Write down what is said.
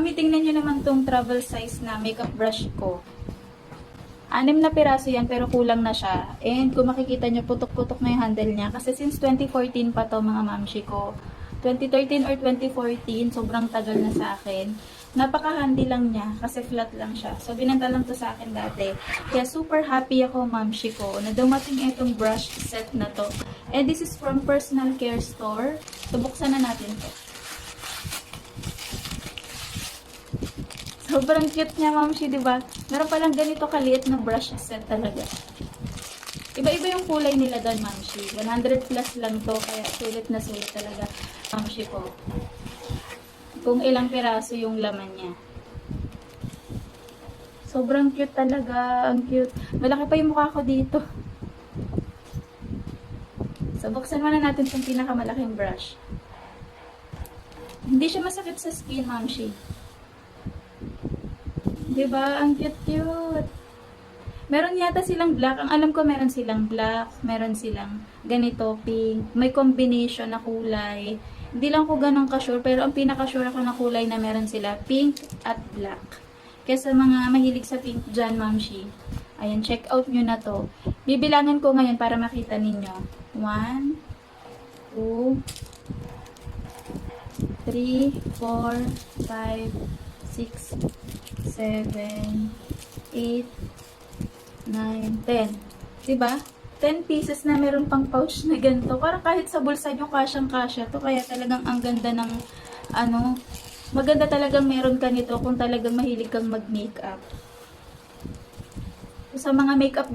Mami, tingnan nyo naman tong travel size na makeup brush ko. 6 na piraso yan, pero kulang na siya. And kung makikita nyo, putok-putok na yung handle niya. Kasi since 2014 pa to mga mamshi ko. 2013 or 2014, sobrang tagal na sa akin. Napaka-handy lang niya, kasi flat lang siya. So, binenta lang to sa akin dati. Kaya super happy ako, mamshi ko, na dumating itong brush set na to. And this is from Personal Care Store. So, buksan na natin to. Sobrang cute niya, mamshi, diba? Meron palang ganito kaliit na brush set talaga. Iba-iba yung kulay nila doon, mamshi. 100 plus lang to, kaya sulit na sulit talaga, mamshi ko. Kung ilang piraso yung laman niya. Sobrang cute talaga. Ang cute. Malaki pa yung mukha ko dito. So, buksan muna natin itong pinakamalaking brush. Hindi siya masakit sa skin, mamshi. Diba? Ang cute-cute. Meron yata silang black. Ang alam ko meron silang black. Meron silang ganito, pink. May combination na kulay. Hindi lang ko ganun ka-sure. Pero ang pinaka-sure ako na kulay na meron sila, pink at black. Kaya sa mga mahilig sa pink dyan, mamshi. Ayan, check out nyo na to. Bibilangan ko ngayon para makita ninyo. 1, 2, 3, 4, 5, 6, 7, 8, 9, 10. Diba? 10 pieces na meron pang pouch na ganito. Parang kahit sa bulsa nyo, kasyang-kasya to. Kaya talagang ang ganda ng, maganda talagang meron ka nito kung talagang mahilig kang mag-makeup. Sa mga makeup